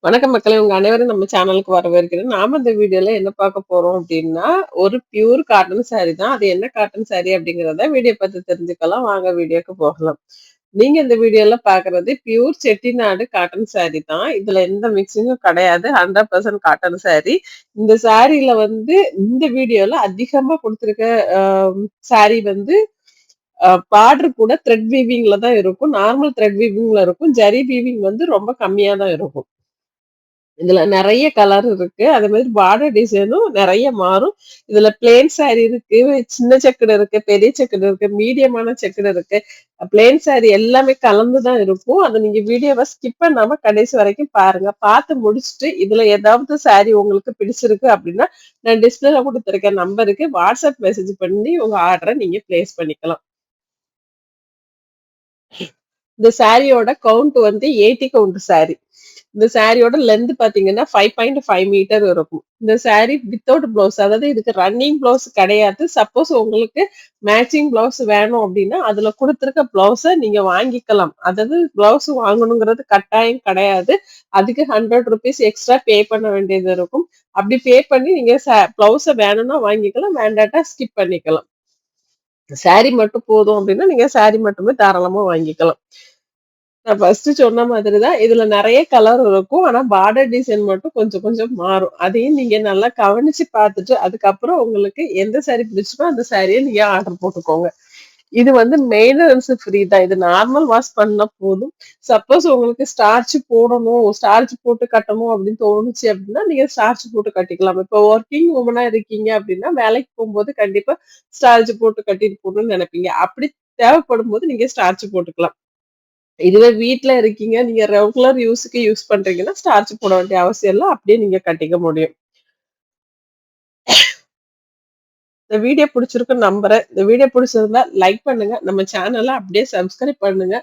வணக்கம் மக்களே! உங்க அனைவரும் நம்ம சேனலுக்கு வரவேற்கிறேன். நாம இந்த வீடியோல என்ன பார்க்க போறோம் அப்டின்னா, ஒரு பியூர் காட்டன் சாரி தான். அது என்ன காட்டன் சாரி அப்டிங்கிறத வீடியோ பார்த்து தெரிஞ்சுக்கலாம். வாங்க வீடியோக்கு போகலாம். நீங்க இந்த வீடியோல பார்க்குறது பியூர் செட்டிநாடு காட்டன் சாரி தான். இதுல எந்த மிக்ஸிங்கும் கிடையாது. 100% காட்டன் சாரி. இந்த சாரில வந்து இந்த வீடியோல அதிகமா குடுத்துருக்க அ சாரி வந்து பார்டர் கூட த்ரெட் வீவிங்ல தான் இருக்கும். நார்மல் த்ரெட் வீவிங்ல இருக்கும். ஜரி வீவிங் வந்து ரொம்ப கம்மியா தான் இருக்கும். இதுல நெறைய கலர் இருக்கு. அதே மாதிரி பார்டர் டிசைனும் நெறைய மாறும். இதுல பிளெயின் சாரி இருக்கு, சின்ன செக்குடு இருக்கு, பெரிய செக்குடு இருக்கு, மீடியமான செக்குடு இருக்கு. பிளெயின் சாரி எல்லாமே கலந்து தான் இருக்கும். அத நீங்க வீடியோவ ஸ்கிப் பண்ணாம கடைசி வரைக்கும் பாருங்க. பார்த்து முடிச்சுட்டு இதுல ஏதாவது சாரி உங்களுக்கு பிடிச்சிருக்கு அப்டின்னா, நான் டிஸ்பிளேல குடுத்துருக்க நம்பருக்கு வாட்ஸ்அப் மெசேஜ் பண்ணி உங்க ஆர்டர நீங்க பிளேஸ் பண்ணிக்கலாம். இந்த சாரியோட கவுண்ட் வந்து 80 கவுண்ட் சாரி. இந்த சாரியோட லென்த் பாத்தீங்கன்னா 5.5 மீட்டர் இருக்கும். இந்த சாரி வித்தவுட் பிளவுஸ், அதாவது இதுக்கு ரன்னிங் பிளவுஸ் கிடையாது. சப்போஸ் உங்களுக்கு மேட்சிங் பிளவுஸ் வேணும் அப்படின்னா அதுல கொடுத்திருக்க பிளவுஸ நீங்க வாங்கிக்கலாம். அதாவது பிளவுஸ் வாங்கணுங்கிறது கட்டாயம் கிடையாது. அதுக்கு 100 ருபீஸ் எக்ஸ்ட்ரா பே பண்ண வேண்டியது இருக்கும். அப்படி பே பண்ணி நீங்க பிளவுஸ வேணும்னா வாங்கிக்கலாம், வேண்டாட்டா ஸ்கிப் பண்ணிக்கலாம். சாரி மட்டும் போதும் அப்படின்னா நீங்க சாரி மட்டுமே தாராளமா வாங்கிக்கலாம். நான் ஃபர்ஸ்ட் சொன்ன மாதிரி தான். இதுல நெறைய கலர் இருக்கும். ஆனா பார்டர் டிசைன் மட்டும் கொஞ்சம் கொஞ்சம் மாறும். அதையும் நீங்க நல்லா கவனிச்சு பார்த்துட்டு, அதுக்கப்புறம் உங்களுக்கு எந்த சாரி பிடிச்சிருக்கோ அந்த சாரிய நீங்க ஆர்டர் போட்டுக்கோங்க. இது வந்து மெயின்டனன்ஸ் ஃப்ரீ தான். இது நார்மல் வாஷ் பண்ணா போதும். சப்போஸ் உங்களுக்கு ஸ்டார்ச் போடணும், ஸ்டார்ச் போட்டு கட்டணும் அப்படின்னு தோணுச்சு அப்படின்னா, நீங்க ஸ்டார்ச் போட்டு கட்டிக்கலாம். இப்போ வொர்க்கிங் வுமனா இருக்கீங்க அப்படின்னா, வேலைக்கு போகும்போது கண்டிப்பா ஸ்டார்ச் போட்டு கட்டிட்டு போகணும்னு நெனைப்பீங்க. அப்படி தேவைப்படும்போது நீங்க ஸ்டார்ச் போட்டுக்கலாம். இதுவே வீட்ல இருக்கீங்க, நீங்க ரெகுலர் யூஸ்க்கு யூஸ் பண்றீங்கன்னா, ஸ்டார்ச் போட வேண்டிய அவசியம் இல்ல. அப்படியே நீங்க கட்டிக்க முடியும். இந்த வீடியோ புடிச்சிருக்குன்னு நம்புறேன். இந்த வீடியோ புடிச்சிருந்தா லைக் பண்ணுங்க. நம்ம சேனல அப்படியே சப்ஸ்கிரைப் பண்ணுங்க.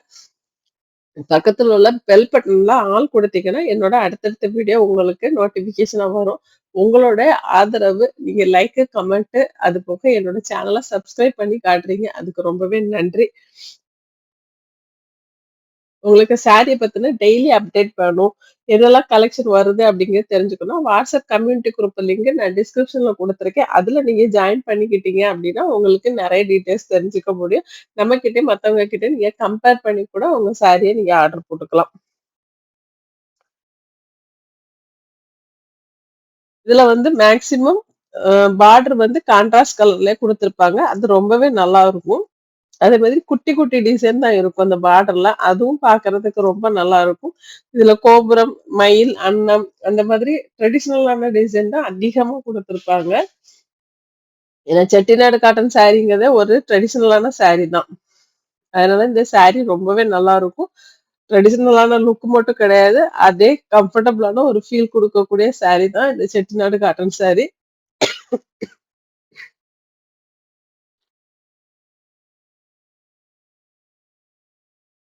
பக்கத்துல உள்ள பெல் பட்டன்ல ஆல் குடுத்தீங்கன்னா, என்னோட அடுத்தடுத்த வீடியோ உங்களுக்கு நோட்டிஃபிகேஷனா வரும். உங்களோட ஆதரவு, நீங்க லைக், கமெண்ட் அது போக என்னோட சேனல சப்ஸ்கிரைப் பண்ணி காட்டுறீங்க. அதுக்கு ரொம்பவே நன்றி. உங்களுக்கு சாரிய பத்தின டெய்லி அப்டேட் வேணும். எதெல்லாம் கலெக்ஷன் வருது அப்படிங்கிறது தெரிஞ்சுக்கணும். வாட்ஸ்அப் கம்யூனிட்டி குரூப் லிங்க் நான் டிஸ்கிரிப்ஷன்ல குடுத்துருக்கேன். அதுல நீங்க ஜாயின் பண்ணிக்கிட்டீங்க அப்படின்னா, உங்களுக்கு நெறைய டீட்டெயில்ஸ் தெரிஞ்சுக்க முடியும். நம்மகிட்டயும் மத்தவங்க கிட்டயும் நீங்க கம்பேர் பண்ணி கூட உங்க சாரிய நீங்க ஆர்டர் போட்டுக்கலாம். இதுல வந்து மேக்ஸிமம் பார்டர் வந்து கான்ட்ராஸ்ட் கலர்லயே குடுத்திருப்பாங்க. அது ரொம்பவே நல்லா இருக்கும். அதே மாதிரி குட்டி குட்டி டிசைன் தான் இருக்கும் அந்த பார்டர்ல. அதுவும் பார்க்கறதுக்கு ரொம்ப நல்லா இருக்கும். இதுல கோபுரம், மயில், அன்னம் அந்த மாதிரி ட்ரெடிஷனலான டிசைன் தான் அதிகமா குடுத்திருப்பாங்க. ஏன்னா செட்டிநாடு காட்டன் சாரீங்கிறதே ஒரு ட்ரெடிஷனலான சாரி தான். அதனால இந்த சாரி ரொம்பவே நல்லா இருக்கும். ட்ரெடிஷனலான லுக் மட்டும் கிடையாது. அதே கம்ஃபர்டபுளான ஒரு ஃபீல் குடுக்கக்கூடிய சாரி தான் இந்த செட்டிநாடு காட்டன் சாரி.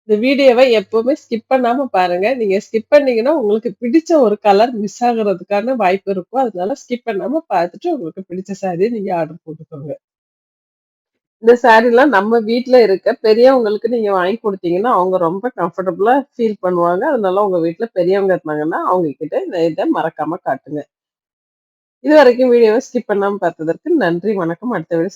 இந்த வீடியோவ எப்பவுமே ஸ்கிப் பண்ணாம பாருங்க. நீங்க ஸ்கிப் பண்ணீங்கன்னா, உங்களுக்கு பிடிச்ச ஒரு கலர் மிஸ் ஆகுறதுக்கான வாய்ப்பு இருக்கும். அதனால ஸ்கிப் பண்ணாம பார்த்துட்டு உங்களுக்கு பிடிச்ச சாரிய நீங்க ஆர்டர் போட்டுக்கோங்க. இந்த சாரீலாம் நம்ம வீட்ல இருக்க பெரியவங்களுக்கு நீங்க வாங்கி குடுத்தீங்கன்னா, அவங்க ரொம்ப கம்ஃபர்டபுளா ஃபீல் பண்ணுவாங்க. அதனால உங்க வீட்ல பெரியவங்க இருந்தாங்கன்னா, அவங்க கிட்ட இத மறக்காம காட்டுங்க. இதுவரைக்கும் வீடியோவ ஸ்கிப் பண்ணாம பார்த்ததற்கு நன்றி, வணக்கம். அடுத்த வீடியோ